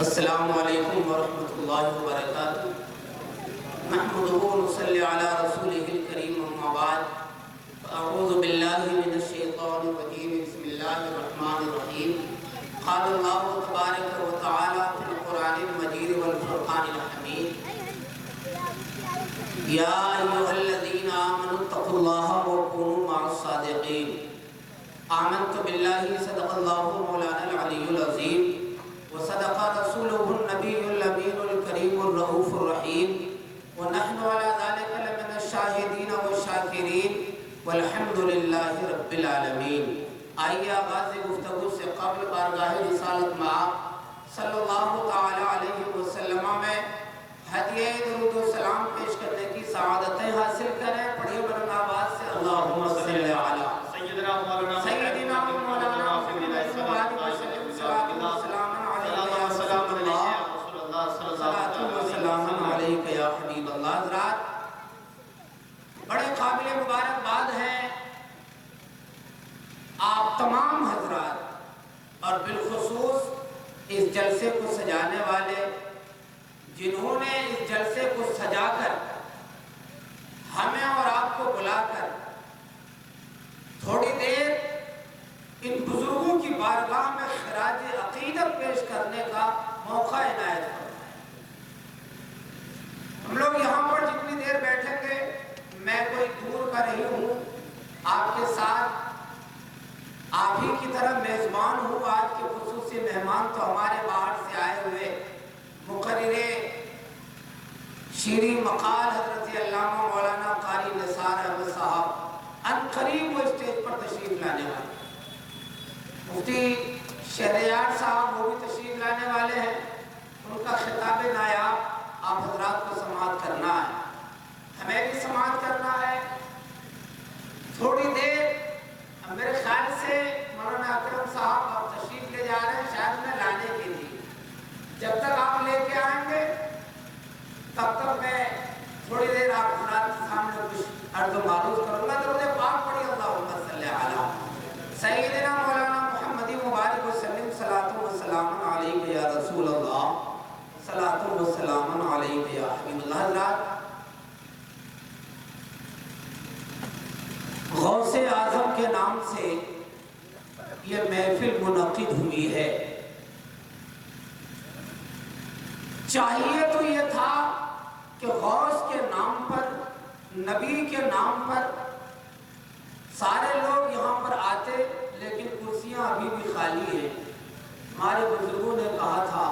السلام علیکم ورحمۃ اللہ وبرکاتہ۔ نحمدہ ونصلی علی رسولہ الکریم، اما بعد، اعوذ باللہ من الشیطان الرجیم، بسم اللہ الرحمن الرحیم۔ قال اللہ تبارک و تعالی فی القرآن المجید والفرقان الحمید، یا ایھا الذین آمنوا اتقوا اللہ وکونوا مع الصادقین۔ آمنت باللہ صدق اللہ مولانا العلی العظیم، وصدق رسوله النبی الامین الکریم الرؤوف الرحیم، ونحن على ذلك لمن الشاہدین والشاکرین، والحمد للہ رب العالمین۔ آئیے آغاز گفتگو سے قبل بارگاہ رسالت مآب صلی اللہ تعالی علیہ وسلم میں ہدیہ درود و سلام پیش کرنے کی سعادتیں حاصل کریں۔ پڑھیے بلند آواز سے اللہم صلی علی سیدنا مولانا حضرات، بڑے قابل مبارکباد ہیں آپ تمام حضرات، اور بالخصوص اس جلسے کو سجانے والے، جنہوں نے اس جلسے کو سجا کر ہمیں اور آپ کو بلا کر تھوڑی دیر ان بزرگوں کی بارگاہ میں خراج عقیدت پیش کرنے کا موقع عنایت فرمایا۔ ہم لوگ یہاں پر جتنی دیر بیٹھیں گے، میں کوئی دور کا نہیں ہوں، آپ کے ساتھ آپ ہی کی طرح میزبان ہوں۔ آج کے خصوصی مہمان تو ہمارے باہر سے آئے ہوئے مقرر شیریں مقال حضرت علامہ مولانا قاری نثار احمد صاحب ان قریب وہ اسٹیج پر تشریف لانے والے، مفتی شہریار صاحب وہ بھی تشریف لانے والے ہیں۔ ان کا خطاب نایاب آپ حضرات کو سماعت کرنا ہے، ہمیں بھی سماعت کرنا ہے۔ تھوڑی دیر میرے خیال سے مولانا اکرم صاحب آپ تشریف لے جا رہے ہیں، شاید میں لانے کے لیے، جب تک آپ لے کے آئیں گے تب تک میں تھوڑی دیر آپ حضرات کے سامنے کچھ عرض و معروض کروں گا۔ درود پاک پڑھی اللہم صلی علی سیدنا مولانا محمد مبارک وسلم، صلاۃ و سلام علیک یا رسول اللہ، صلاۃ و سلام علیک یا حبیب اللہ۔ حضرات، غوث اعظم کے نام سے یہ محفل منعقد ہوئی ہے۔ چاہیے تو یہ تھا کہ غوث کے نام پر، نبی کے نام پر سارے لوگ یہاں پر آتے، لیکن کرسیاں ابھی بھی خالی ہیں۔ ہمارے بزرگوں نے کہا تھا،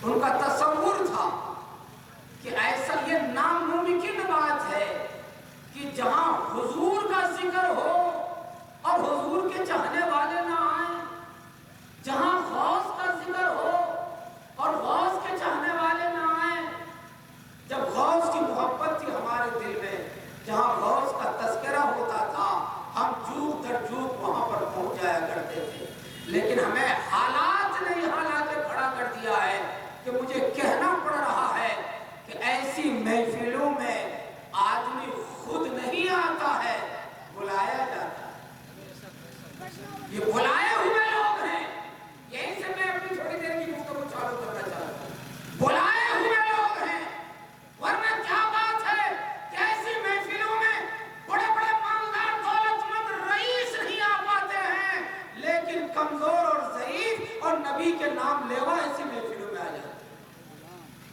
ان کا تصور تھا کہ ایسا یہ ناممکن بات ہے کہ جہاں حضور کا ذکر ہو اور حضور کے چاہنے والے نہ آئیں، جہاں غوث کا ذکر ہو اور غوث کے چاہنے والے نہ آئیں۔ جب غوث کی محبت تھی ہمارے دل میں، جہاں غوث کا تذکرہ ہوتا تھا، ہم جھوک در جھوک وہاں پر پہنچ جایا کرتے تھے، لیکن ہمیں حالات نے یہاں لا کے کھڑا کر دیا ہے کہ مجھے کہنا پڑ رہا ہے کہ ایسی محفلوں میں آدمی خود نہیں آتا ہے، بلایا جاتا ہے۔ یہ بلائے ہوئے لوگ ہیں، یہیں سے میں اپنی تھوڑی دیر کی گفتگو چالو کرنا چاہتا ہوں۔ بلائے ہوئے لوگ ہیں، ورنہ کیا بات ہے کہ ایسی محفلوں میں بڑے بڑے مالدار دولت مند رئیس نہیں آ پاتے ہیں، لیکن کمزور اور ضعیف اور نبی کے نام لیوا ایسی محفلوں میں آ جاتے ہیں۔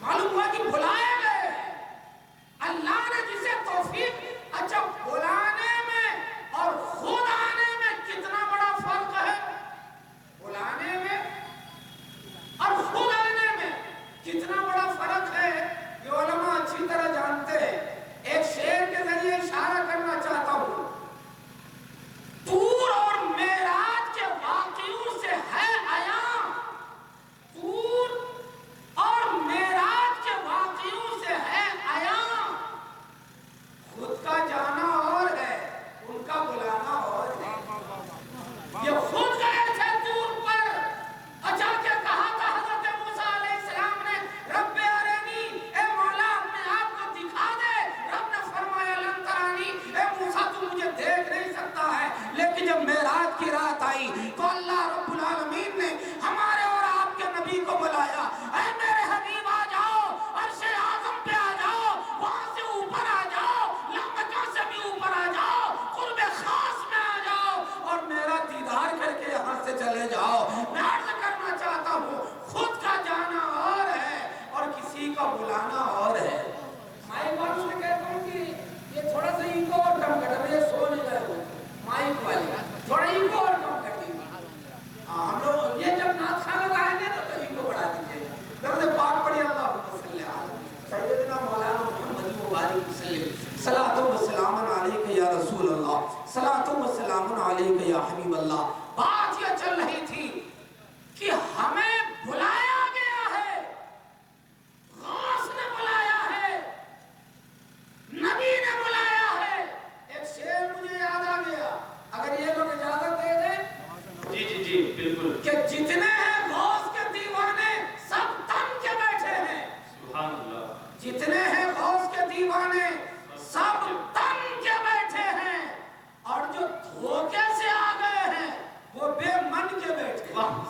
معلوم ہوا کہ بلائے گئے، اللہ نے جسے توفیق، اچھا بلانے میں اور خود آنے میں کتنا بڑا فرق ہے؟ بلانے میں اور خود آنے میں کتنا بڑا فرق ہے، یہ علماء اچھی طرح جانتے ہیں۔ ایک شعر کے ذریعے اشارہ کرنا چاہتا ہوں، طور اور معراج کے واقعوں سے ہے عیاں، طور اور معراج کے واقعوں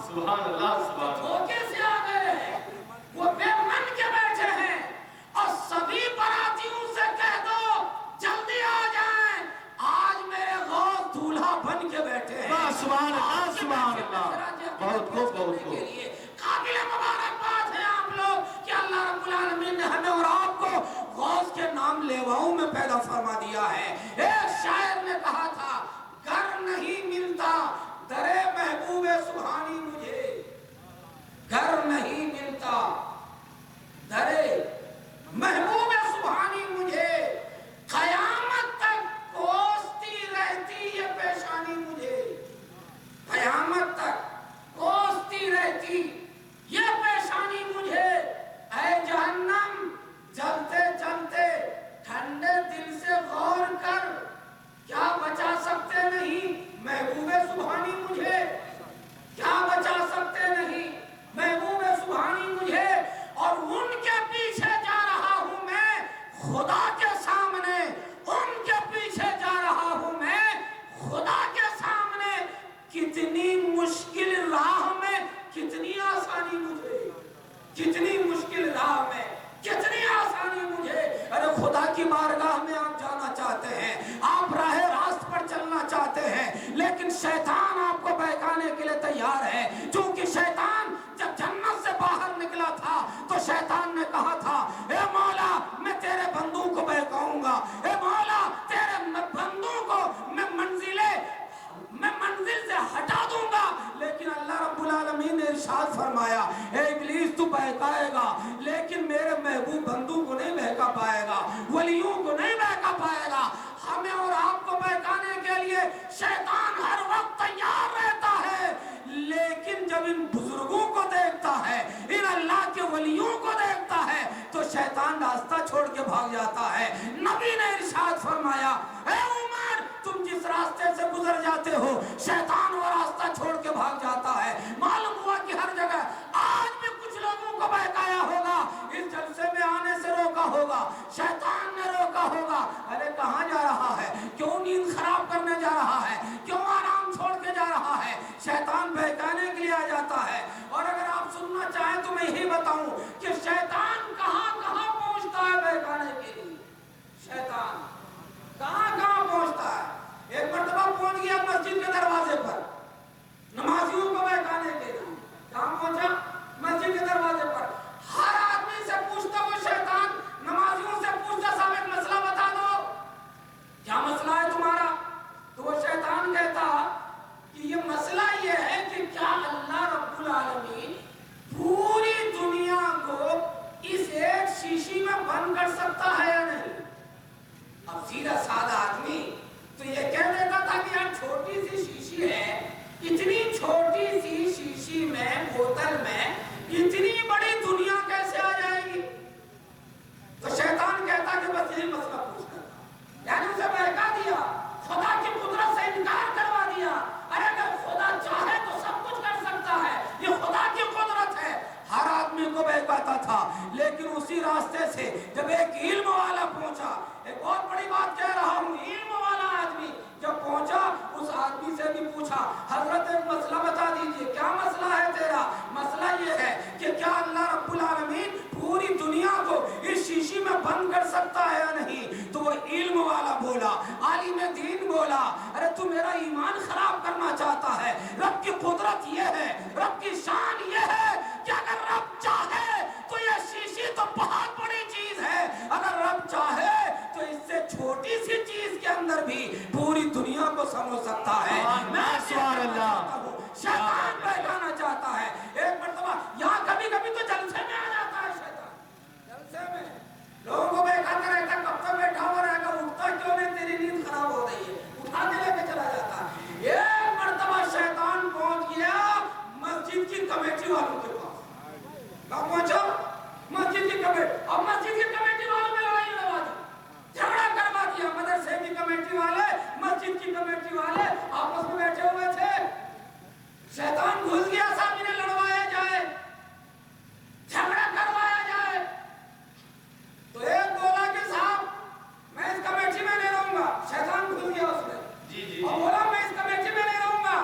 سبحان اللہ سبحان اللہ. دھوکے سے آ گئے ہیں، وہ بے من کے بیٹھے ہیں. اور سبھی براتیوں سے کہہ دو جلدی آ جائیں، آج میرے غوث دولہا بن کے بیٹھے ہیں. سبحان اللہ سبحان اللہ. بہت خوب بہت خوب. قابل مبارکباد ہیں آپ لوگ کہ اللہ رب العالمین نے ہمیں اور آپ کو غوث کے نام لیواؤں میں پیدا فرما دیا ہے. ایک شاعر نے کہا تھا گھر نہیں ملتا درے محبوب سبحانی مجھے، گھر نہیں ملتا درے محبوب سبحانی مجھے، قیامت تک کوستی رہتی یہ پیشانی مجھے، قیامت تک کوستی رہتی یہ پیشانی مجھے. اے جہنم جلتے جلتے ٹھنڈے دل سے غور کر، کیا بچا سکتے نہیں محبوب سبحانی مجھے، کیا بچا سکتے نہیں محبوب سبحانی مجھے. اور ان کے پیچھے جا رہا ہوں میں خدا کے سامنے، ان کے پیچھے جا رہا ہوں میں خدا کے سامنے. کتنی مشکل راہ میں کتنی آسانی مجھے، کتنی مشکل راہ میں کتنی آسانی مجھے. ارے خدا کی بارگاہ میں آپ جانا چاہتے ہیں، آپ راہ راست پر چلنا چاہتے ہیں، لیکن شیطان آپ کو بہکانے کے لیے تیار ہے. چونکہ شیطان جب جنت سے باہر نکلا تھا تو شیطان نے کہا تھا اے مولا میں تیرے بندوں کو بہکاؤں گا، اے مولا تیرے بندوں کو میں منزل سے ہٹا دوں گا. لیکن اللہ رب العالمین نے ارشاد فرمایا اے ابلیس تو بہکائے گا لیکن میرے محبوب بندوں کو نہیں بہکا پائے گا، ولیوں کو نہیں بہکا پائے گا. ہمیں اور آپ کو بہکانے کے لیے شیطان ہر وقت تیار رہتا ہے، لیکن جب ان بزرگوں کو دیکھتا ہے، ان اللہ کے ولیوں کو دیکھتا ہے تو شیطان راستہ چھوڑ کے بھاگ جاتا ہے. نبی نے ارشاد فرمایا اے عمر تم جس راستے سے گزر جاتے ہو شیطان وہ راستہ چھوڑ کے بھاگ جاتا ہے. معلوم ہوا کہ ہر جگہ آج بھی کچھ لوگوں کو بہکایا ہوگا، اس جلسے میں آنے سے روکا ہوگا، شیطان نے روکا ہوگا. ارے کہاں جا رہا ہے، کیوں نیند خراب کرنے جا رہا ہے، کیوں آرام چھوڑ کے جا رہا ہے. شیطان بہکانے کے لیے آ جاتا ہے. اور اگر آپ سننا چاہیں تو میں یہی بتاؤں کہ شیطان کہاں کہاں پہنچتا ہے بہکانے کے لیے. شیطان کہاں کہاں پہنچتا ہے. ایک مرتبہ پہنچ گیا مسجد کے دروازے پر نمازیوں کو بہکانے کے لیے. کہاں پہنچا؟ مسجد کے دروازے پر. ہر آدمی سے پوچھتا وہ شیطان، نمازیوں سے پوچھتا صاحب ایک مسئلہ بتا دو، کیا مسئلہ ہے تمہارا؟ تو وہ شیطان کہتا کہ یہ مسئلہ یہ ہے کہ کیا اللہ رب العالمین پوری دنیا کو اس ایک شیشی میں بند کر سکتا ہے یا نہیں؟ اب سیدھا سادہ آدمی تو یہ کہہ دیتا تھا کہ یار چھوٹی سی شیشی ہے، اتنی چھوٹی سی شیشی میں بوتل میں اتنی بڑی دنیا کیسے آ جائے گی؟ تو شیطان کہتا کہ بس یہی مسئلہ پوچھنا تھا، یعنی اسے بہکا دیا، خدا کی قدرت سے انکار کروا دیا. ارے اگر خدا چاہے تو سب کچھ کر سکتا ہے، یہ خدا کی قدرت ہے. ہر آدمی کو بہکاتا تھا. لیکن اسی راستے سے جب ایک علم والا پہنچا، ایک بہت بڑی بات کہہ رہا ہوں، علم والا آدمی جب پہنچا اس آدمی سے بھی پوچھا حضرت ایک مسئلہ بتا دیجئے، کیا مسئلہ ہے تیرا؟ مسئلہ یہ ہے کہ کیا اللہ رب العالمین پوری دنیا کو اس شیشی میں بند کر سکتا ہے یا نہیں؟ تو وہ علم والا بولا، عالم دین بولا ارے تو میرا ایمان خراب کرنا چاہتا ہے. رب کی قدرت یہ ہے، رب کی شان یہ ہے کہ اگر رب چاہے تو یہ شیشی تو بہت بڑی چیز ہے، اگر رب چاہے تو اس سے چھوٹی سی چیز کے اندر بھی پوری دنیا کو سمجھ سکتا ہے. میں سوال اللہ شیطان بہکانا چاہتا ہے. ایک مرتبہ یہاں کبھی کبھی تو جلسے میں آ جاتا ہے شیطان، جلسے میں لوگوں کو بہکاتا رہتا ہے، کب تک بیٹھا ہوا رہے گا، اٹھتا کیوں نہیں، تیری نیند خراب ہو رہی ہے، اٹھا کے لے کے چلا جاتا ہے. ایک مرتبہ شیطان پہنچ گیا مسجد کی کمیٹی والوں کے پاس. کہاں پہنچا؟ مسجد کی کمیٹی. اب مسجد کی کمیٹی والوں میں لڑائی لگا دی، جھگڑا کروا دیا. مدرسے کی کمیٹی والے مسجد کی کمیٹی والے آپس میں بیٹھے ہوئے تھے. شیطان گھس گیا صاحب انہیں لڑوایا جائے، جھگڑا کروایا جائے. تو ایک بولا کہ صاحب میں اس کمیٹی میں نہیں رہوں گا. شیطان گھس گیا اس میں اور بولا میں اس کمیٹی میں نہیں رہوں گا.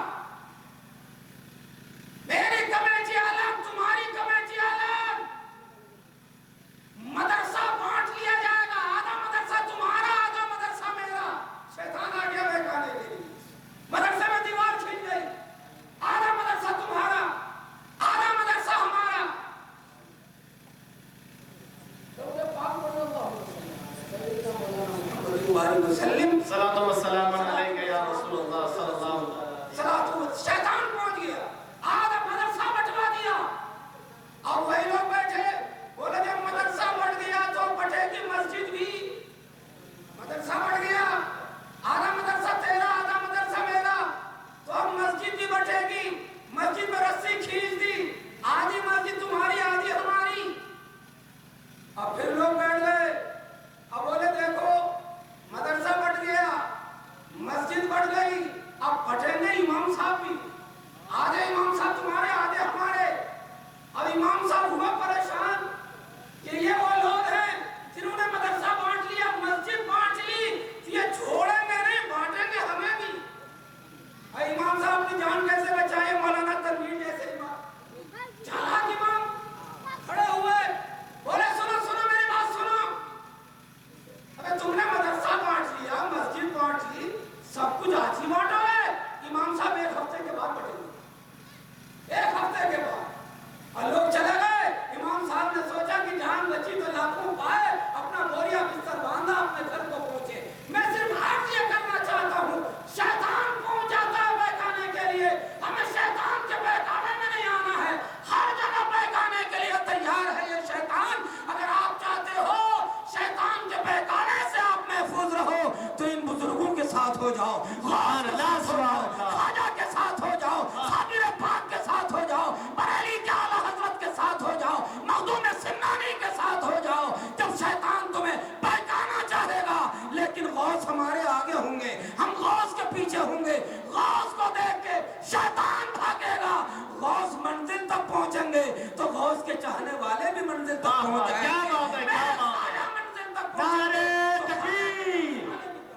تک پہنچ جائیں کیا گے، بات ہے، کیا میرے بات ہے۔ سایہ منزل تک نعرہ پہنچیں گے۔ تکبیر،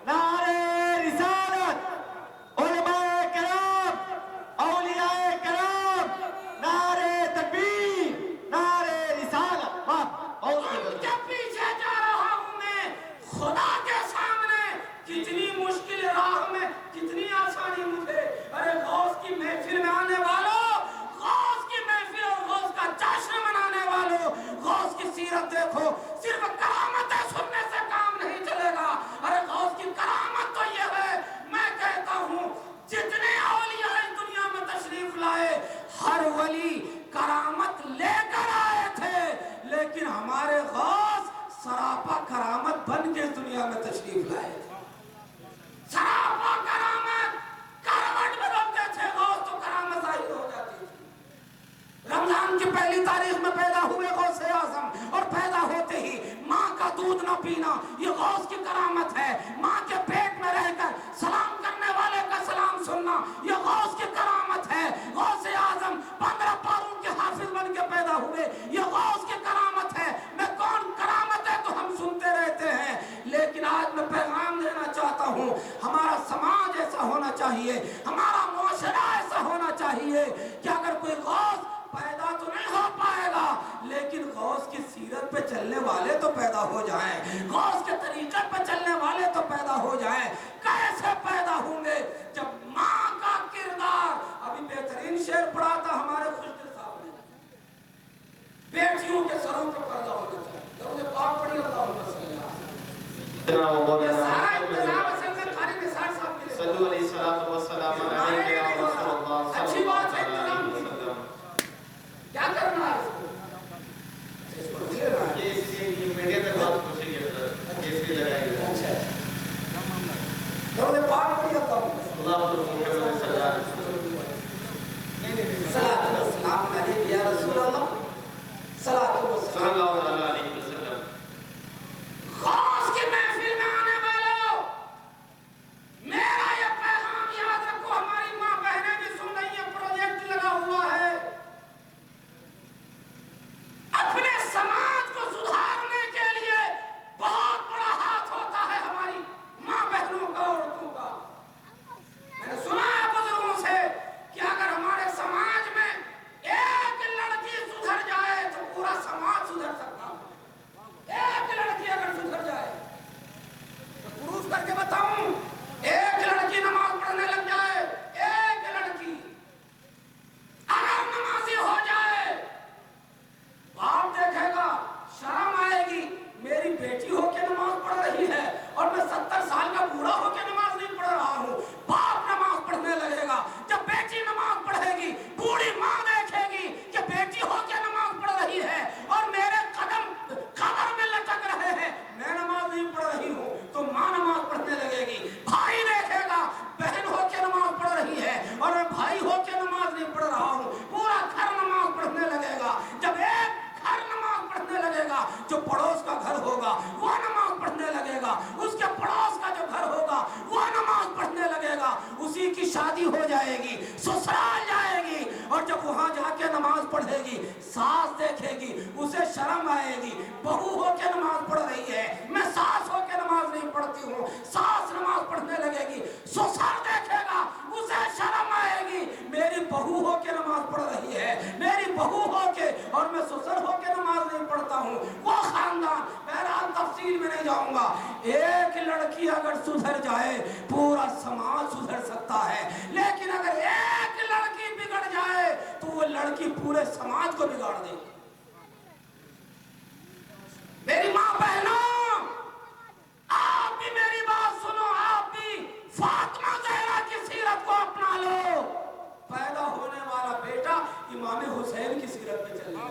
نعرہ رسالت، علماء کرام، اولیاء کرام، نعرہ تکبیر، نعرہ رسالت، واہ، بہت ان زبردست۔ کے پیچھے جا رہا ہوں میں، خدا کے سامنے کتنی مشکل راہ میں کتنی آسانی مجھے۔ ارے غوث کی محفل میں آنے والوں، غوث کی محفل اور غوث کا جشن منانے والوں، غوث کی سیرت دیکھو، صرف کرامتیں سننے سے کام نہیں چلے گا۔ ارے غوث کی کرامت تو یہ ہے، میں کہتا ہوں جتنے اولیاء اس دنیا میں تشریف لائے، ہر ولی کرامت لے کر آئے تھے، لیکن ہمارے غوث سراپا کرامت بن کے اس دنیا میں تشریف لائے تھے۔ سراپا کرامت، کروٹ بدلتے تھے غوث تو کرامت ظاہر ہو جاتی تھی۔ رمضان کی پہلی تاریخ میں پیدا ہوئے غوث اعظم، اور پیدا ہوتے ہی ماں کا دودھ نہ پینا یہ غوث کی کرامت ہے۔ ماں کے پیٹ میں رہ کر سلام کرنے والے کا سلام سننا یہ غوث کی کرامت ہے۔ غوث اعظم 15 پاروں کے حافظ بن کے پیدا ہوئے یہ غوث کی کرامت ہے۔ میں کون کرامت ہے تو ہم سنتے رہتے ہیں، لیکن آج میں پیغام دینا چاہتا ہوں، ہمارا سماج ایسا ہونا چاہیے، ہمارا معاشرہ ایسا ہونا چاہیے کہ اگر کوئی غوث پیدا تو نہیں ہو پائے گا، لیکن غوث کی سیرت پہ چلنے والے تو پیدا ہو جائیں، غوث کے طریقے پہ چلنے والے تو پیدا ہو جائیں۔ کیسے پیدا ہوں گے؟ جب ماں کا کردار، ابھی بہترین شعر پڑھا تھا ہمارے خوشدل صاحب نے، بیٹیوں کے سروں پہ پردہ ہونا چاہیے۔ درود پاک پڑھی، اللہم صلی اللہ علیہ وسلم۔ یہ سارا انتظام اصل میں خالد نثار صاحب کے لیے۔ صلو علیہ السلام علیہ یا رسول اللہ اچھی صلی بات ہے، اللہ انتظام علیہ وسلم۔ کیا کرنا ہے اس کو دے رہا ہے۔ یہ میڈیا تک بات پہنچے گی، کیس بھی لگائے گا۔ اچھا درود پاک پڑھی، اللہم اللہ محمد صلی اللہ علیہ وسلم۔ صلاۃ والسلام علیہ یا رسول اللہ، صلاۃ صلی والسلام۔ اللہ علیہ وسلم۔ غوث کی محفل میں آنے والوں، میرا یہ پیغام یاد رکھو، ہماری ماں بہنیں بھی سن رہی ہیں، پروجیکٹ لگا ہوا ہے۔ اپنے سماج کو سدھارنے کے لیے بہت بڑا ہاتھ ہوتا ہے ہماری ماں بہنوں کا، عورتوں کا۔ میں نے سنا ہے بزرگوں سے کہ اگر ہمارے سماج میں ایک لڑکی سدھر جائے تو پورا سماج سدھر سکتا ہے۔ ایک لڑکی اگر سدھر جائے تو پروف کر کے بتاؤں، ایک لڑکی نماز پڑھنے لگ جائے، ایک لڑکی اگر نمازی ہو جائے، باپ دیکھے گا، شرم آئے گی، میری بیٹی ہو کے نماز پڑھ رہی ہے اور میں 70 سال کا بوڑھا ہو کے نماز نہیں پڑھ رہا ہوں۔ باپ نماز پڑھنے لگے گا، جب بیٹی نماز پڑھے گی، بوڑھی ماں دیکھے گی کہ بیٹی ہو کے نماز پڑھ رہی ہے اور میرے قدم قبر میں لٹک رہے ہیں، میں نماز نہیں پڑھ رہی ہوں، تو ماں نماز پڑھنے لگے گی۔ بھائی دیکھے گا، بہن ہو کے نماز پڑھ رہی ہے اور میں بھائی ہو کے نماز نہیں پڑھ رہا ہوں، پورا گھر نماز پڑھنے لگے گا۔ جب ایک گھر نماز پڑھنے لگے گا، جو پڑوس کا گھر ہوگا وہ نماز پڑھنے لگے گا، اس کے پڑوس کا جو گھر ہوگا وہ نماز پڑھنے لگے گا، اسی کی شادی ہو جائے گی، سسرال جائے گی، اور جب وہاں جا کے نماز پڑھے گی، ساس دیکھے گی، اسے شرم آئے گی، بہو ہو کے نماز پڑھ رہی ہے، میں ساس ہو کے نماز نہیں پڑھتی ہوں، ساس نماز پڑھنے لگے گی، سسر دیکھے گا، اسے شرم آئے گی، میری بہو ہو کے نماز پڑھ رہی ہے، میری بہو ہو کے اور میں سسر ہو کے نماز نہیں پڑھتا ہوں، وہ خاندان، بہرحال تفصیل میں نہیں جاؤں گا۔ ایک لڑکی اگر سدھر جائے پورا سماج سدھر سکتا ہے، لیکن اگر ایک لڑکی بگڑ جائے تو وہ لڑکی پورے سماج کو بگاڑ دے گی۔ میری ماں بہنوں، آپ بھی میری بات سنو، آپ بھی فاطمہ زہرا کی سیرت کو اپنا لو۔ پیدا ہونے والا بیٹا امام حسین کی سیرت پہ چلے گا۔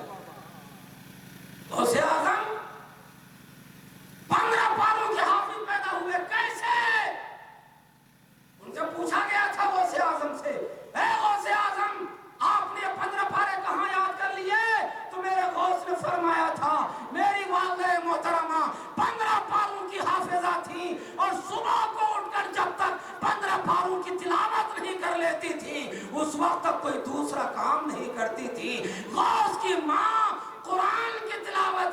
غوث اعظم 15 پاروں کے حافظ پیدا ہوئے، کیسے؟ ان سے پوچھا گیا تھا غوث اعظم سے، اے غوث اعظم، آپ نے 15 پارے کہاں یاد کر لیے؟ تو میرے غوث نے فرمایا تھا، میری والدہ محترمہ 15 پاروں کی حافظہ تھی اور صبح کو اٹھ کر جب تک 15 پاروں کی تلاوت نہیں کر لیتی تھی اس وقت تک کوئی دوسرا کام نہیں کرتی تھی۔ غوث کی ماں قرآن کی تلاوت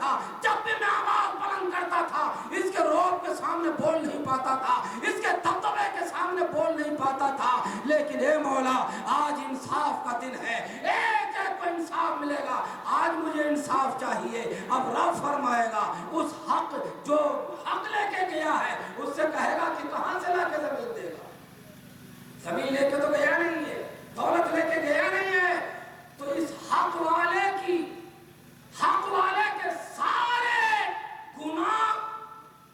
تھا، جب بھی میں آواز بلند کرتا تھا اس کے رعب کے سامنے بول نہیں پاتا تھا، اس کے دبدبے کے سامنے بول نہیں پاتا تھا، لیکن اے مولا آج انصاف کا دن ہے، ایک ایک کو انصاف ملے گا، آج مجھے انصاف چاہیے۔ اب رب فرمائے گا اس حق جو حق لے کے گیا ہے اس سے کہے گا کہ کہاں سے لا کے زمین دے گا؟ زمین لے کے تو گیا نہیں ہے، دولت لے کے گیا نہیں ہے، تو اس حق والے کی، حق والے کے سارے گناہ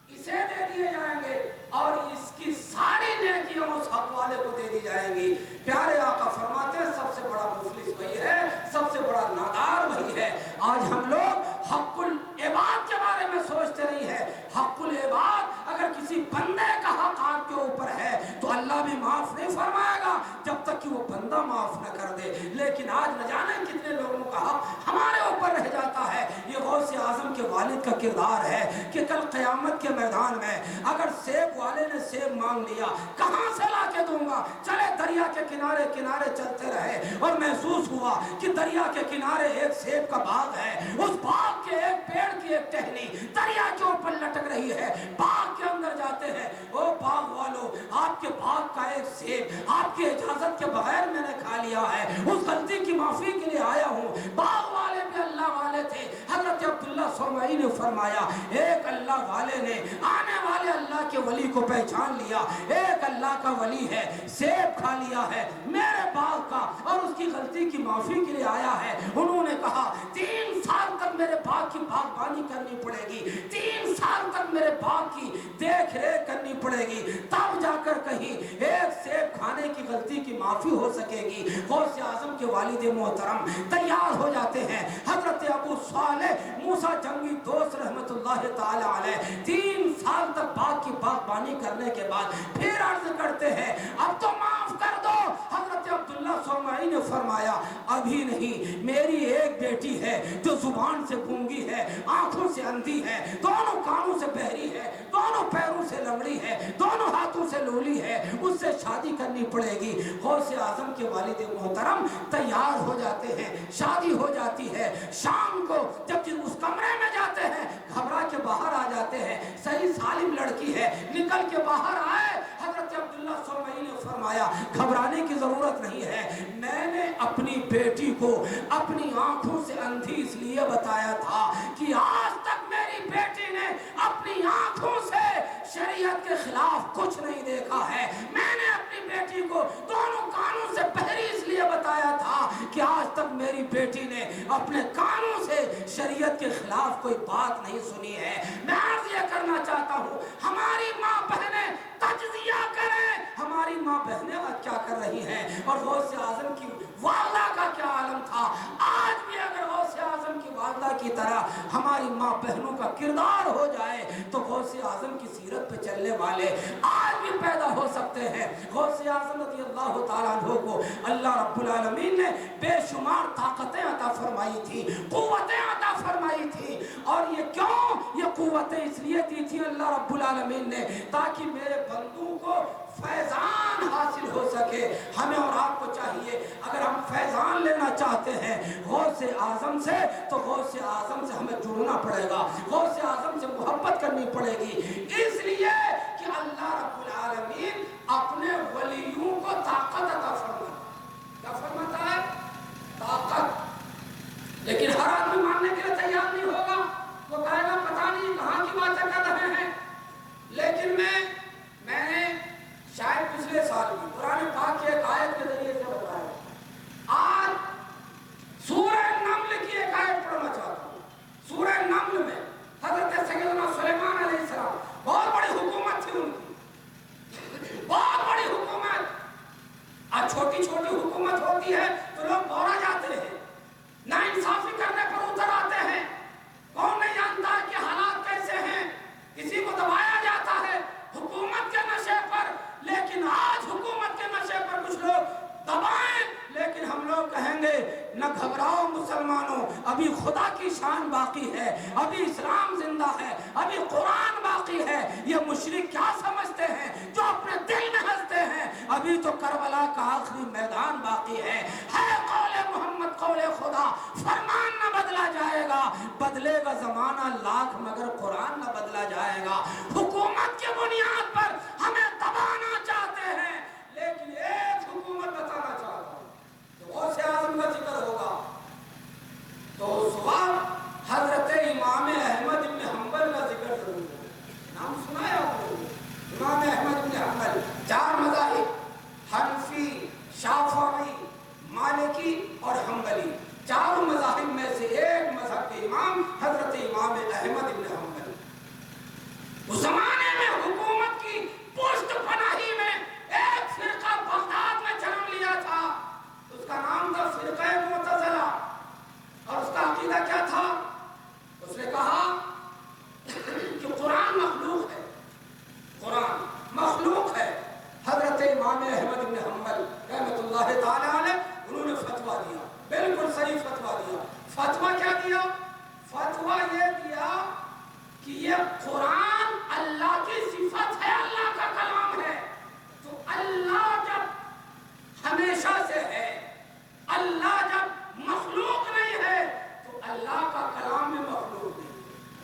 اسے دے دیے جائیں گے اور اس کی ساری نیکیاں اس حق والے کو دے دی جائیں گی۔ پیارے آقا فرماتے ہیں سب سے بڑا مفلس وہی ہے، سب سے بڑا نادار وہی ہے۔ آج ہم لوگ حق العباد کے بارے میں سوچتے نہیں ہے۔ حق العباد اگر کسی بندے کا حق آپ کے اوپر ہے تو اللہ بھی معاف نہیں فرمائے گا جب تک کہ وہ بندہ معاف نہ کر دے، لیکن آج نہ جانے کتنے لوگوں کا حق ہمارے اوپر رہ جاتا ہے۔ یہ غوث اعظم کے والد کا کردار ہے کہ کل قیامت کے میدان میں اگر سیب والے نے سیب مانگ لیا، کہاں سے لا کے دوں گا؟ چلے دریا کے کنارے کنارے چلتے رہے اور محسوس ہوا کہ دریا کے کنارے ایک سیب کا باغ ہے، اس باغ کے ایک پیڑ کی ایک ٹہنی دریا کے اوپر لٹک رہی ہے، باغ کے اندر جاتے ہیں، او باغ والو آپ کے باغ کا ایک سیب آپ کی اجازت کے بغیر میں نے کھا لیا ہے، اس غلطی کی معافی کے لیے آیا ہوں۔ باغ والے بھی اللہ والے تھے، حضرت عبداللہ سرمئی نے فرمایا ایک اللہ والے نے آنے والے اللہ کے ولی کو پہچان لیا، ایک اللہ کا ولی ہے، سیب کھا لیا ہے میرے باغ کا اور اس کی غلطی کی معافی کے لیے آیا ہے۔ انہوں نے کہا 3 سال تک میرے باغ کی باغبانی کرنی پڑے گی، 3 سال تک میرے باغ کی دیکھ ریکھ کرنی پڑے گی، تب جا کر کہیں ایک سیب کھانے کی غلطی کی معافی ہو سکے گی۔ غوث اعظم کے والد محترم تیار ہو جاتے ہیں، حضرت ابو صالح موسیٰ جنگی دوست رحمت اللہ تعالی علیہ 3 سال تک باغ کی باغبانی کرنے کے بعد پھر عرض کرتے ہیں اب تو معاف کر دو۔ حضرت عبداللہ سرمئی نے فرمایا ابھی نہیں، میری ایک بیٹی ہے جو زبان سے گونگی ہے، آنکھوں سے اندھی ہے، دونوں کانوں سے بہری ہے، دونوں پیروں سے لنگڑی ہے، دونوں ہاتھوں سے لولی ہے، اس سے شادی کرنی پڑے گی۔ غوث اعظم کے والد محترم تیار ہو جاتے ہیں، شادی ہو جاتی ہے۔ شام کو جب اس کمرے میں جاتے ہیں گھبرا کے باہر آ جاتے ہیں، صحیح سالم لڑکی ہے، نکل کے باہر آئے، حضرت عبداللہ سرمئی نے فرمایا گھبرانے کی ضرورت نہیں ہے، میں نے اپنی بیٹی کو اپنی آنکھوں سے اندھی اس لیے بتایا تھا کہ آج تک میری بیٹی نے اپنی آنکھوں سے شریعت کے خلاف کچھ نہیں دیکھا ہے، میں نے اپنی بیٹی کو دونوں کانوں سے بہری اس لیے بتایا تھا کہ آج تک میری بیٹی نے اپنے کانوں سے شریعت کے خلاف کوئی بات نہیں سنی ہے۔ میں عرض یہ کرنا چاہتا ہوں ہماری ماں بہنیں تجزیہ کریں، ہماری ماں بہنیں آج کیا کر رہی ہیں اور غوث اعظم کی والدہ کا کیا عالم تھا۔ آج بھی اگر غوث اعظم کی والدہ کی طرح ہماری ماں بہنوں کا کردار ہو جائے تو غوث اعظم کی سیرت پہ چلنے والے آج بھی پیدا ہو سکتے ہیں۔ غوث اعظم رضی اللہ تعالیٰ عنہ کو اللہ رب العالمین نے بے شمار طاقتیں عطا فرمائی تھی، قوتیں عطا فرمائی تھی، اور یہ کیوں؟ یہ قوتیں اس لیے دی تھی اللہ رب العالمین نے تاکہ میرے بندوں کو فیضان حاصل ہو سکے۔ ہمیں اور آپ کو چاہیے اگر ہم فیضان لینا چاہتے ہیں غوث اعظم سے تو غوث اعظم سے ہمیں جڑنا پڑے گا، غوث اعظم سے محبت کرنی پڑے گی، اس لیے کہ اللہ رب العالمین اپنے ولیوں کو طاقت عطا فرماتا ہے۔ کیا فرماتا ہے؟ طاقت۔ لیکن ہر آدمی ماننے کے لیے تیار نہیں ہوگا، وہ کہے گا پتہ نہیں کہاں کی باتیں کر رہے ہیں۔ لیکن میں نے شاید پچھلے سال بھی قرآن پاک کے ایک آیت کے ذریعے سے بتایا، آج سورہ نمل کی ایک آیت پڑھنا چاہتا ہوں۔ سورہ نمل میں حضرت سیدنا سلیمان علیہ السلام، بہت بڑی حکومت تھی ان کی، بہت بڑی حکومت۔ آج چھوٹی چھوٹی حکومت ہوتی ہے تو لوگ بورا جاتے ہیں، نا انصافی کرنے پر اتر آتے ہیں، کون نہیں جانتا کہ حالات کیسے ہیں، کسی کو دبایا جاتا ہے حکومت کے نشے پر۔ لیکن آج حکومت کے نشے پر کچھ لوگ دبائیں، لیکن ہم لوگ کہیں گے نہ گھبراؤ مسلمانوں، ابھی خدا کی شان باقی ہے، ابھی اسلام زندہ ہے، ابھی قرآن باقی ہے۔ یہ مشرک کیا سمجھتے ہیں جو اپنے دل میں ہنستے ہیں، ابھی تو کربلا کا آخری میدان باقی ہے۔ قول محمد قول خدا، فرمان نہ بدلا جائے گا، بدلے بدلے گا زمانہ لاکھ مگر قرآن نہ بدلا جائے گا۔ حکومت کے بنیاد پر ہمیں دبانا چاہتے ہیں، لیکن ایک حکومت بتانا چاہتا ہوں، جو غوث اعظم کا ذکر ہوگا تو اس وقت حضرت امام احمد بن حنبل کا ذکر ضرور ہوگا۔ نام سنا ہے آپ لوگوں نے؟ امام احمد بن حنبل، 4 مذاہب، حنفی، شافعی، مالکی اور حنبلی، 4 مذاہب میں سے ایک مذہب کے امام حضرت امام احمد بن حنبل۔ اس زمانے میں حکومت کی پشت پناہی میں ایک فرقہ بغداد میں جنم لیا تھا، اس کا نام تھا فرقہ معتزلہ، اور اس کا عقیدہ کیا تھا؟ اس نے کہا کہ قرآن مخلوق ہے، قرآن مخلوق ہے۔ حضرت امام احمد بن حنبل رحمۃ اللہ تعالی علیہ انہوں نے فتویٰ دیا، بالکل صحیح فتویٰ دیا۔ فتویٰ کیا دیا؟ فتویٰ یہ دیا کہ یہ قرآن اللہ کی صفت ہے، اللہ کا کلام ہے، تو اللہ جب ہمیشہ سے ہے، اللہ جب مخلوق نہیں ہے تو اللہ کا کلام میں مخلوق نہیں۔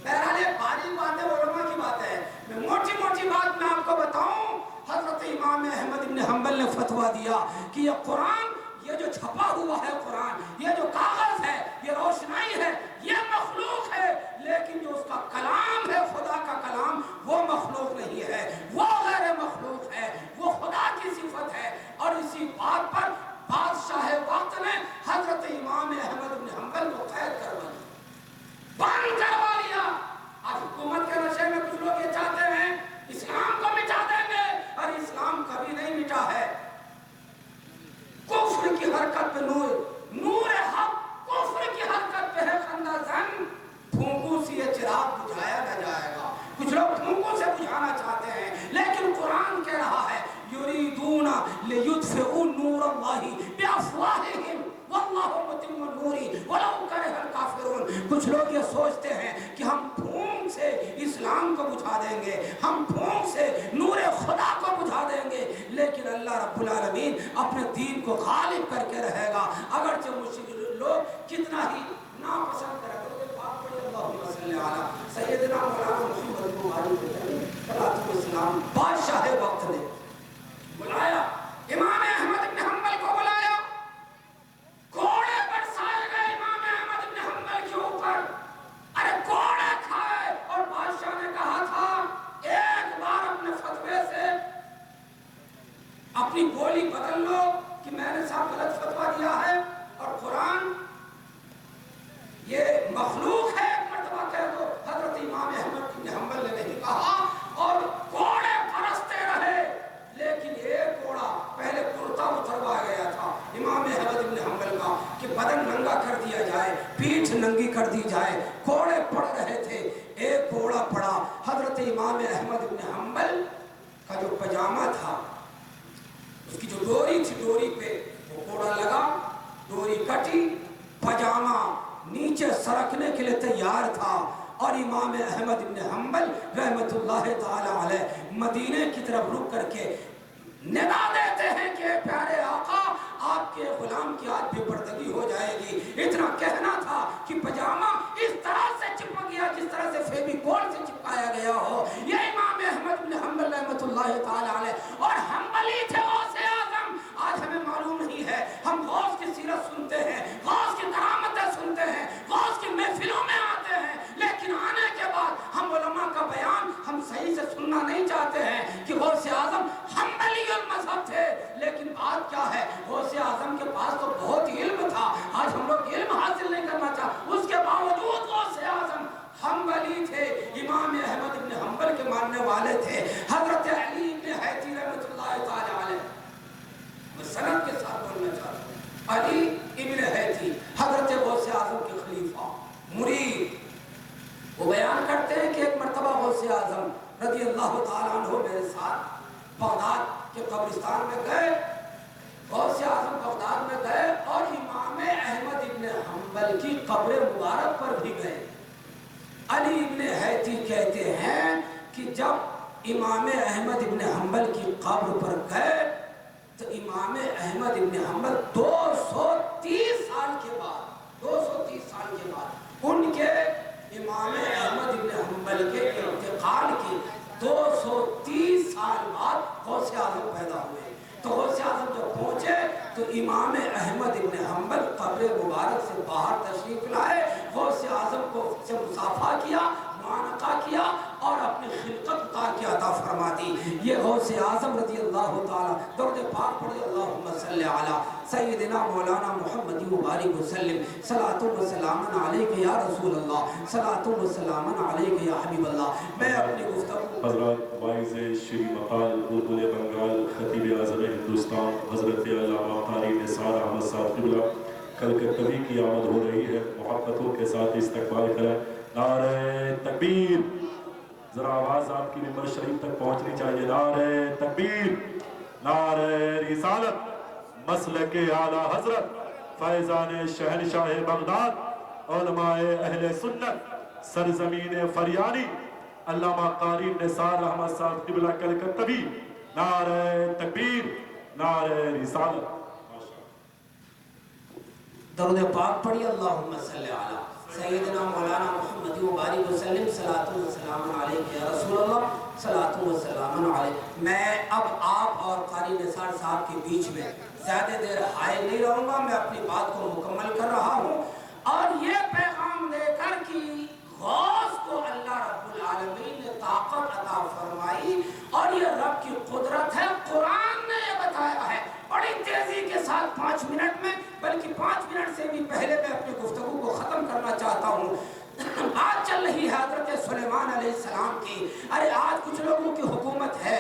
بہرحال یہ باری باتیں علماء کی بات ہے، میں موٹی موٹی بات میں آپ کو بتاؤں۔ حضرت امام احمد بن حنبل نے فتویٰ دیا کہ یہ قرآن، یہ جو چھپا ہوا ہے قرآن، یہ جو کاغذ ہے، یہ روشنائی ہے، یہ مخلوق ہے، لیکن جو اس کا کلام ہے، خدا کا کلام، وہ مخلوق نہیں ہے، وہ غیر مخلوق ہے، وہ خدا کی صفت ہے۔ اور اسی بات پر بادشاہ وقت نے حضرت امام احمد بن حنبل کو قید کروا لیا، بند کروا لیا۔ آج حکومت کے نشے میں کچھ لوگ یہ چاہتے ہیں اسلام کو مٹا دیں گے، اور اسلام کبھی نہیں مٹا ہے۔ کفر کی حرکت پہ نور حق کفر کی حرکت پہ ہے خندہ زن، پھونکوں سے یہ چراغ بجھایا نہ جائے گا۔ کچھ لوگ پھونکوں سے بجھانا چاہتے ہیں، لیکن قرآن کہہ رہا ہے یریدون لیطفئوا نور اللہ بافواہہم واللہ متم نورہ ولو کرہ الکافرون۔ کچھ لوگ یہ سوچتے ہیں کہ ہم پھونک سے اسلام کو بجھا دیں گے، ہم پھونک سے نور خدا کو بجھا دیں گے، لیکن اللہ رب العالمین اپنے دین کو غالب کر کے رہے گا، اگرچہ مشرک لوگ کتنا ہی ناپسند کریں۔ اللہم صلی علی سیدنا مولانا محمد السلام۔ بادشاہ وقت نے بلایا امام احمد بن حنبل کو، بلایا، گھوڑے پر سائے گئے امام احمد بن حنبل کے اوپر، ارے گھوڑے کھائے، اور بادشاہ نے کہا تھا ایک بار اپنے فتوے سے اپنی بولی بدل لو کہ میں نے صاحب غلط فتویٰ دیا ہے، اور قرآن یہ مخلوق ہے، ایک مرتبہ کہہ دو۔ حضرت امام احمد بن حنبل نے نہیں کہا، اور گھوڑے پرستے رہے، لیکن ایک گھوڑا پہلے کرتا اتروایا گیا تھا امام احمد بن حنبل کا کہ بدن ننگا کر دیا جائے، پیٹھ ننگی کر دی جائے، گھوڑے پڑ رہے تھے، ایک گھوڑا پڑا۔ حضرت امام احمد بن حنبل کا جو پجامہ تھا، اس کی جو ڈوری تھی، ڈوری پہ وہ گھوڑا لگا، ڈوری کٹی، پجامہ نیچے سرکنے کے لیے تیار تھا، اور امام احمد بن حنبل رحمت اللہ تعالی علیہ مدینے کی طرف رک کر کے ندا دیتے ہیں کہ پیارے آقا، آپ کے غلام کی آج بے پردگی ہو جائے گی۔ اتنا کہنا تھا کہ پجامہ اس طرح سے چپک گیا جس طرح سے فیویکول سے چپکایا گیا ہو۔ یہ امام احمد بن حنبل رحمت اللہ تعالی علیہ، اور حنبلی تھے غوث اعظم۔ آج ہمیں معلوم نہیں ہے، ہم غوث کی سیرت سنتے ہیں، غوث کی کرامتیں سنتے ہیں، غوث کی محفلوں میں آتے ہیں، لیکن آنے کے بعد ہم علماء کا بیان ہم صحیح سے سننا نہیں چاہتے ہیں کہ غوث اعظم حنبلی المذہب تھے۔ لیکن بات کیا ہے، غوث اعظم کے پاس تو بہت علم تھا، آج ہم لوگ علم حاصل نہیں کرنا چاہتے، اس کے باوجود غوث اعظم حنبلی تھے، امام احمد بن حنبل کے ماننے والے تھے۔ حضرت علی بن حیتی رحمۃ اللہ تعالی علیہ، میں سند کے ساتھ بولنا چاہتا ہوں، علی ابن حیتی حضرت غوث اعظم کے خلیفہ مرید، وہ بیان کرتے ہیں کہ ایک مرتبہ غوث اعظم رضی اللہ تعالیٰ عنہ میرے ساتھ بغداد کے قبرستان میں گئے، غوث اعظم بغداد میں گئے، اور امام احمد ابن حنبل کی قبر مبارک پر بھی گئے۔ علی ابن حیتی کہتے ہیں کہ جب امام احمد ابن حنبل کی قبر پر گئے تو امام احمد ابن حنبل 230 سال کے بعد ان کے کو سے مسافہ کیا، معانقہ کیا اور اپنی خلقت اتار کے عطا فرما دی۔ یہ غوث اعظم رضی اللہ تعالیٰ، درود پاک پڑھے اللہم صلی علی سیدنا مولانا محمد مبارک وسلم، صلاۃ و سلام علیک یا رسول اللہ، صلاۃ و سلام علیک یا حبیب اللہ۔ میں اپنی گفتگو حضرات واعظ شری مقال اردو بنگال خطیب اعظم ہندوستان حضرت علامہ قاری نثار احمد صاحب قبلہ کلکتوی کی آمد ہو رہی ہے، محبتوں کے ساتھ استقبال کریں۔ نعرہ تکبیر، ذرا آواز آپ کی ممبر شریف تک پہنچنی چاہیے۔ نعرہ تکبیر، نعرہ رسالت، مسلک اعلیٰ حضرت فیضان شہنشاہ بغداد، علماء اہل سنت، سرزمین فریانی، علامہ قاری نثار احمد صاحب قبلہ کلکتوی۔ نعرہ تکبیر، نعرہ رسالت۔ درود پاک پڑھی اللہم صلی علی سیدنا مولانا محمد مبارک وسلم، صلاۃ و سلام علیک یا رسول اللہ، صلاۃ و سلام علیک۔ میں اب آپ اور قاری نثار صاحب کے بیچ میں زیادہ دیر حائل نہیں رہوں گا، میں اپنی بات کو مکمل کر رہا ہوں اور یہ پیغام دے کر کہ غوث کو اللہ رب العالمین نے طاقت عطا فرمائی اور یہ رب کی قدرت ہے۔ قرآن نے یہ بتایا ہے بڑی تیزی کے ساتھ 5 منٹ میں، بلکہ 5 منٹ سے بھی پہلے میں اپنی گفتگو کو ختم کرنا چاہتا ہوں۔ بات چل رہی ہے حضرت سلیمان علیہ السلام کی۔ ارے آج کچھ لوگوں کی حکومت ہے،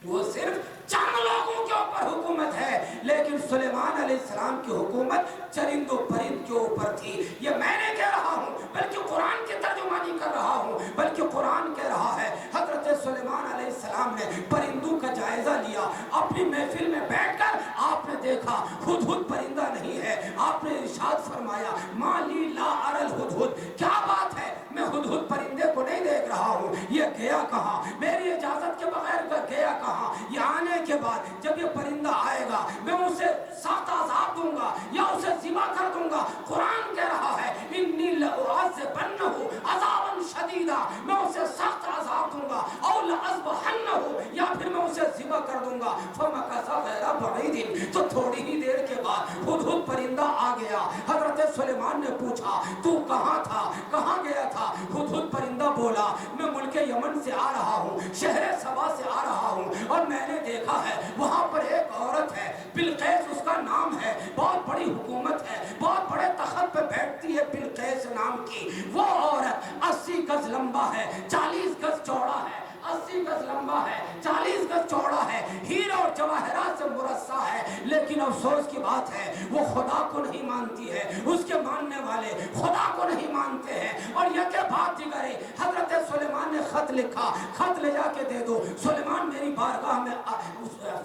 وہ صرف چند لوگوں کے اوپر حکومت ہے، لیکن سلیمان علیہ السلام کی حکومت چرند و پرند کے اوپر تھی۔ یہ میں نے کہہ رہا ہوں بلکہ قرآن کی ترجمانی کر رہا ہوں، بلکہ قرآن کہہ رہا ہے حضرت سلیمان علیہ السلام نے پرندوں کا جائزہ لیا۔ اپنی محفل میں بیٹھ کر آپ نے دیکھا ہدہد پرندہ نہیں ہے، آپ نے ارشاد فرمایا ما لی لا اری الہدہد، کیا بات ہے میں ہدہد پرندے کو نہیں دیکھ رہا ہوں، یہ گیا کہاں، میری اجازت کے بغیر گیا کہاں؟ یہ آنے کے بعد جب یہ پرندہ آئے گا میں اسے سخت عذاب دوں گا یا اسے ذبح کر دوں گا۔ قرآن کہہ رہا ہے انی لأعذبنہ عذابا شدیدا، میں اسے سخت عذاب دوں گا، او لأذبحنہ، یا پھر میں اسے ذبح کر دوں گا۔ فمکث غیر بعید، تو تھوڑی ہی دیر کے بعد ہدہد پرندہ آ گیا۔ حضرت سلیمان نے پوچھا تو کہاں تھا، کہاں گیا تھا؟ ہدہد پرندہ بولا میں ملک یمن سے آ رہا ہوں، شہر سبا سے آ رہا ہوں، اور میں نے دیکھا ہے وہاں پر ایک عورت ہے، بلقیس اس کا نام ہے، بہت بڑی حکومت ہے، بہت بڑے تخت پہ بیٹھتی ہے بلقیس نام کی۔ وہ عورت 80 گز لمبا ہے، 40 گز چوڑا ہے، 80 گز لمبا ہے، 40 گز چوڑا ہے، ہیرے اور جواہرات سے مرصع ہے، لیکن افسوس کی بات ہے وہ خدا کو نہیں مانتی ہے، اس کے ماننے والے خدا کو نہیں مانتے ہیں۔ اور یہ کہ بات دیگرے حضرت سلیمان نے خط لکھا، خط لے جا کے دے دو، سلیمان میری بارگاہ میں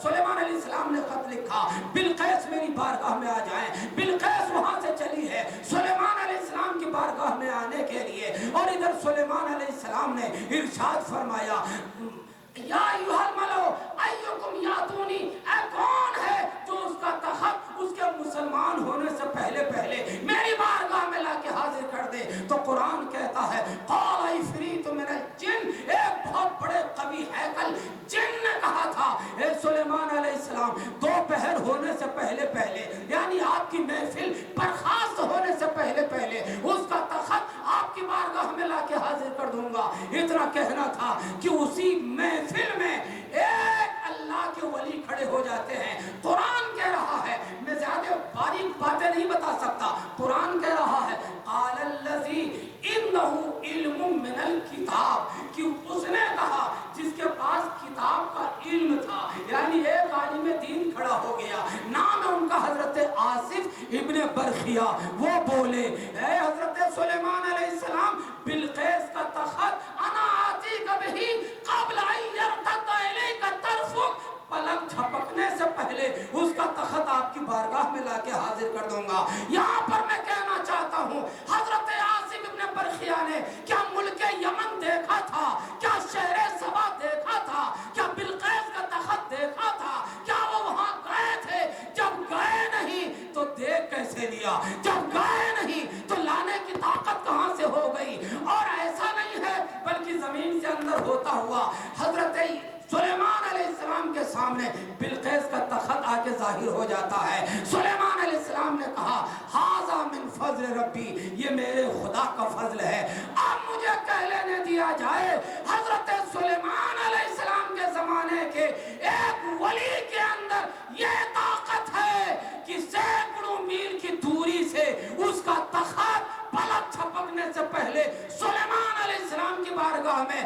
سلیمان علیہ السلام نے خط لکھا بلقیس میری بارگاہ میں آ جائیں۔ بلقیس وہاں سے چلی ہے سلیمان علیہ السلام کی بارگاہ میں آنے کے لیے، اور ادھر سلیمان علیہ السلام نے ارشاد فرمایا یا ایھا الملو ایکم یاتونی، اے کون ہے جو اس کا تخت اس کے مسلمان ہونے سے پہلے میری بارگاہ میں لا کے حاضر کر دے۔ تو قرآن کہتا ہے قال عفریت من الجن، ایک بہت بڑے قوی ہیکل جن نے کہا تھا اے سلیمان علیہ السلام دوپہر ہونے سے پہلے یعنی آپ کی محفل برخاست ہونے سے پہلے اس کا تخت آپ کی بارگاہ میں لا کے حاضر کر دوں گا۔ اتنا کہنا تھا کہ اسی محفل میں ایک اللہ کے ولی کھڑے ہو جاتے ہیں۔ قرآن کہہ رہا ہے، میں زیادہ باریک باتیں نہیں بتا سکتا، قرآن کہہ رہا ہے قال الذی انہ علم من الکتاب، کہ اس نے کہا جس کے پاس کتاب کا علم تھا، یعنی ایک عالم دین کھڑا ہو گیا، نام ہے ان کا حضرت آصف ابن برخیہ۔ وہ بولے اے حضرت سلیمان علیہ السلام بلقیس کا تخت انا آتی کبھی قبل ان یرتد الیک طرفک، پلک جھپکنے سے پہلے اس کا تخت آپ کی بارگاہ میں لا کے حاضر کر دوں گا۔ یہاں پر میں کہنا چاہتا ہوں حضرت آصف ابن برخیہ نے کیا ملک یمن دیکھا تھا، کیا شہر سبا دیکھا تھا، کیا بلقیس کا تخت دیکھا تھا، کیا وہ وہاں گئے تھے؟ جب گئے نہیں تو دیکھ کیسے لیا، جب گئے نہیں تو لانے کی طاقت کہاں سے ہو گئی؟ اور ایسا نہیں ہے بلکہ زمین سے اندر ہوتا ہوا حضرت سلیمان علیہ السلام کے سامنے بلقیس کا تخت آ کے ظاہر ہو جاتا ہے۔ سلیمان علیہ السلام السلام نے کہا ھذا من فضل ربی، یہ میرے خدا کا فضل ہے۔ اب مجھے کہہ لینے دیا جائے حضرت سلیمان علیہ السلام کے زمانے کے ایک ولی کے اندر یہ طاقت ہے کہ سینکڑوں میل کی دوری سے اس کا تخت پلک چھپکنے سے پہلے سلیمان علیہ السلام کی بارگاہ میں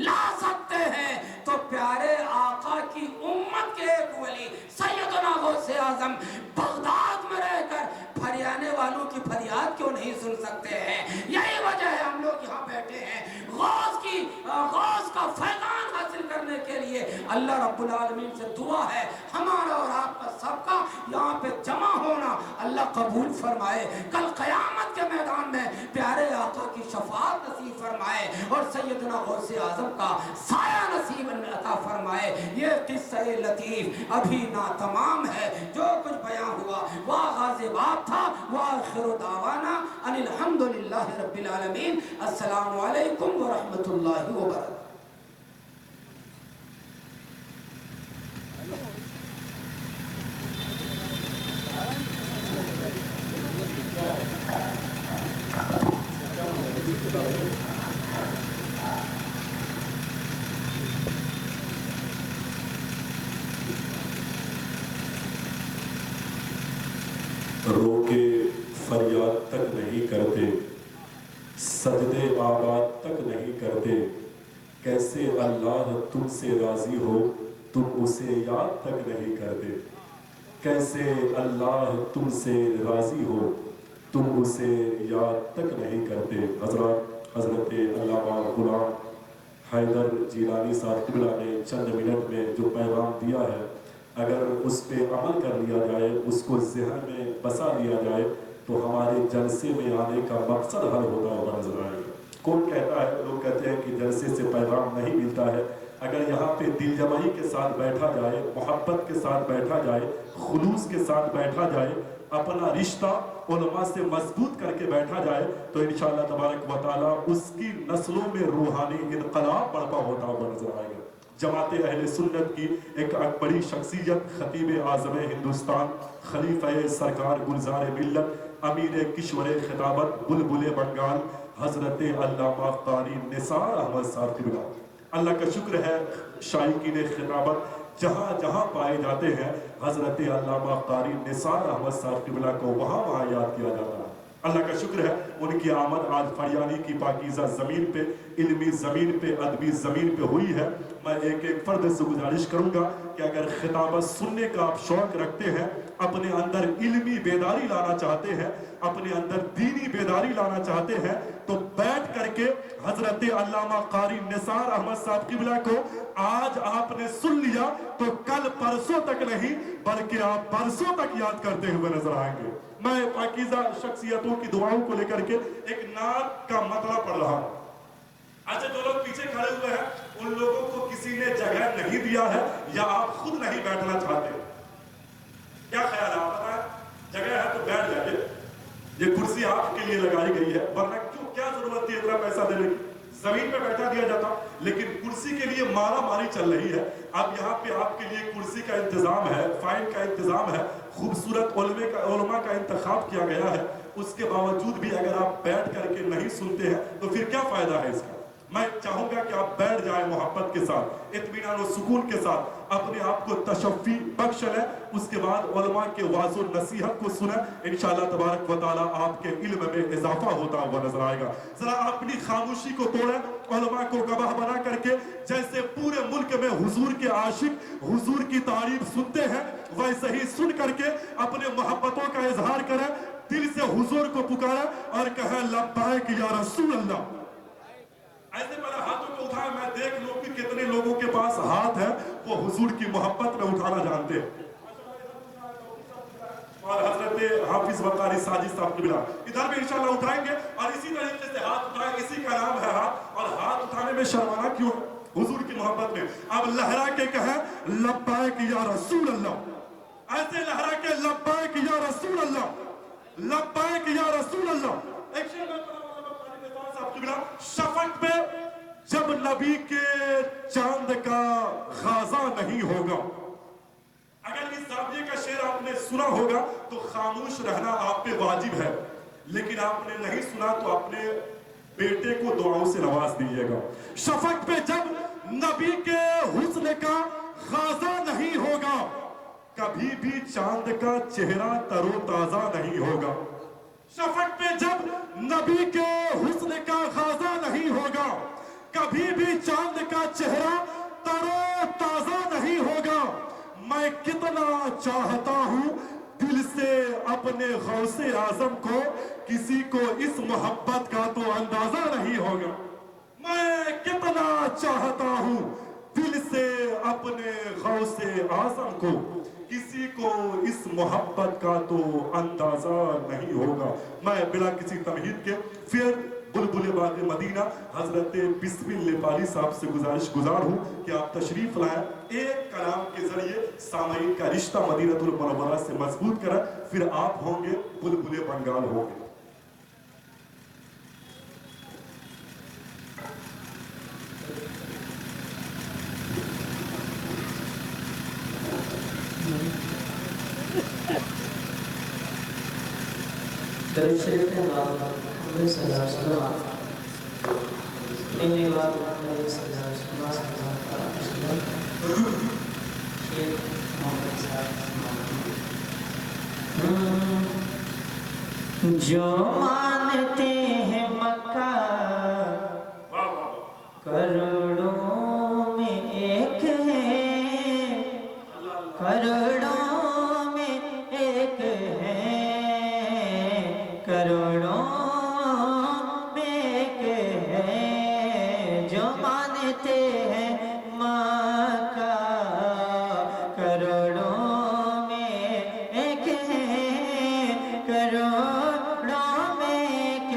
لا سکتے ہیں، تو پیارے آقا کی امت کے ایک ولی سیدنا غوث اعظم بغداد میں رہ کر پھریانے والوں کی فریاد کیوں نہیں سن سکتے ہیں؟ یہی وجہ ہے ہم لوگ یہاں بیٹھے ہیں۔ غوث کا فیضان حاصل کرنے کے لیے اللہ رب العالمین سے دعا ہے ہمارا اور آپ کا سب کا یہاں پہ جمع ہونا اللہ قبول فرمائے، کل قیامت کے میدان میں پیارے آقا کی شفاعت نصیب فرمائے اور سیدنا غوث اعظم کا سایہ نصیب عطا فرمائے۔ یہ قصہ لطیف ابھی ناتمام ہے، جو کچھ بیان ہوا وہ آغاز بات تھا۔ وآخر دعوانا ان الحمدللہ رب العالمین۔ السلام علیکم ورحمۃ اللہ وبرکاتہ۔ رو کے فریاد تک نہیں کرتے، سجدے آباد تک نہیں کرتے، کیسے اللہ تم سے راضی ہو تم اسے یاد تک نہیں کرتے، کیسے اللہ تم سے راضی ہو تم اسے یاد تک نہیں کرتے۔ حضرت علامہ غلام حیدر جیلانی صاحب قبلہ نے چند منٹ میں جو پیغام دیا ہے، اگر اس پہ عمل کر لیا جائے، اس کو ذہن میں بسا لیا جائے، تو ہمارے جلسے میں آنے کا مقصد حل ہوتا ہوا نظر آئے گا۔ کون کہتا ہے، لوگ کہتے ہیں کہ جلسے سے پیغام نہیں ملتا ہے۔ اگر یہاں پہ دل جمعی کے ساتھ بیٹھا جائے، محبت کے ساتھ بیٹھا جائے، خلوص کے ساتھ بیٹھا جائے، اپنا رشتہ علماء سے مضبوط کر کے بیٹھا جائے، تو انشاءاللہ تبارک و تعالیٰ اس کی نسلوں میں روحانی انقلاب برپا ہوتا ہوا نظر آئے گا۔ جماعت اہل سنت کی ایک بڑی شخصیت، خطیب اعظم ہندوستان، خلیفہ سرکار گلزار ملت، امیر کشور خطابت، بلبل بنگال، حضرت علامہ قاری نثار احمد صاحب قبلہ۔ اللہ کا شکر ہے، شائقین خطابت جہاں جہاں پائے جاتے ہیں، حضرت علامہ قاری نثار احمد صاحب قبلہ کو وہاں یاد کیا جاتا ہے۔ اللہ کا شکر ہے، ان کی آمد آج فریانی کی پاکیزہ زمین پہ، علمی زمین پہ، ادبی زمین پہ ہوئی ہے۔ میں ایک فرد سے گزارش کروں گا کہ اگر خطابت سننے کا آپ شوق رکھتے ہیں، اپنے اندر علمی بیداری لانا چاہتے ہیں، اپنے اندر دینی بیداری لانا چاہتے ہیں، تو بیٹھ کر کے حضرت علامہ قاری نثار احمد صاحب قبلہ کو آج آپ نے سن لیا تو کل پرسوں تک نہیں بلکہ آپ برسوں تک یاد کرتے ہوئے نظر آئیں گے۔ میں پاکیزہ شخصیتوں کی دعاؤں کو لے کر کے ایک نعت کا مطلع پڑھ رہا ہوں۔ اچھا، جو لوگ پیچھے کھڑے ہوئے ہیں ان لوگوں کو کسی نے جگہ نہیں دیا ہے یا آپ خود نہیں بیٹھنا چاہتے؟ کیا خیال ہے؟ آپ بتائیں، جگہ ہے تو بیٹھ جائیے، یہ کرسی آپ کے لیے لگائی گئی ہے، ورنہ کیا ضرورت تھی اتنا پیسہ دینے کی؟ زمین پہ بیٹھا دیا جاتا، لیکن کرسی کے لیے مارا ماری چل رہی ہے۔ اب یہاں پہ آپ کے لیے کرسی کا انتظام ہے، فائن کا انتظام ہے، خوبصورت علماء کا انتخاب کیا گیا ہے، اس کے باوجود بھی اگر آپ بیٹھ کر کے نہیں سنتے ہیں تو پھر کیا فائدہ ہے اس کا؟ میں چاہوں گا کہ آپ بیٹھ جائیں محبت کے ساتھ، اطمینان و سکون کے ساتھ، اپنے آپ کو تشفی بخش لیں، اس کے بعد علماء کے واعظ و نصیحت کو سنیں، انشاءاللہ تبارک و تعالیٰ آپ کے علم میں اضافہ ہوتا ہوا نظر آئے گا۔ ذرا اپنی خاموشی کو توڑیں، علماء کو گواہ بنا کر کے، جیسے پورے ملک میں حضور کے عاشق حضور کی تعریف سنتے ہیں، ویسے ہی سن کر کے اپنے محبتوں کا اظہار کریں، دل سے حضور کو پکاریں اور کہیں لبیک یا رسول اللہ۔ ایسے پہلے ہاتھوں کو اٹھائیں، میں دیکھ لوں کہ کتنے لوگوں کے پاس ہاتھ ہے وہ حضور کی محبت میں اٹھانا جانتے ہیں۔ اور حضرت حافظ وقاری ساجد صاحب قبلہ ادھر بھی انشاءاللہ اٹھائیں گے، اور اسی طریقے سے ہاتھ اٹھائیں، اسی کا نام ہے ہاتھ، اور ہاتھ اٹھانے میں شرمانا کیوں ہے؟ حضور کی محبت میں اب لہرا کے کہیں لبیک یا رسول اللہ، ایسے لہرا کے لبیک یا رسول اللہ، لبیک یا رسول اللہ۔ ایک شیئر شفق میں جب نبی کے چاند کا غازہ نہیں ہوگا، اگر اس زاویے کا شعر آپ نے سنا ہوگا تو خاموش رہنا آپ پہ واجب ہے، لیکن آپ نے نہیں سنا تو اپنے بیٹے کو دعاؤں سے نواز دیجیے گا۔ شفق پہ جب نبی کے حسن کا غازہ نہیں ہوگا، کبھی بھی چاند کا چہرہ تر و تازہ نہیں ہوگا۔ شفق پہ جب نبی کے حسن کا غازہ نہیں ہوگا، کبھی بھی چاند کا چہرہ تر و تازہ نہیں ہوگا۔ میں کتنا چاہتا ہوں دل سے اپنے غوث اعظم کو، کسی کو اس محبت کا تو اندازہ نہیں ہوگا۔ میں کتنا چاہتا ہوں دل سے اپنے غوث اعظم کو، کسی کو اس محبت کا تو اندازہ نہیں ہوگا۔ میں بلا کسی تمہید کے پھر بلبل باغ مدینہ حضرت بسم نیپالی صاحب سے گزار ہوں کہ آپ تشریف لائیں، ایک کلام کے ذریعے سامعین کا رشتہ مدینہ المنورہ سے مضبوط کریں، پھر آپ ہوں گے بلبل بنگال ہوں گے۔ درود شریف کے نام محمد صلی اللہ علیہ وسلم انہی بات محمد صلی اللہ علیہ وسلم شیخ محمد صاحب جو مان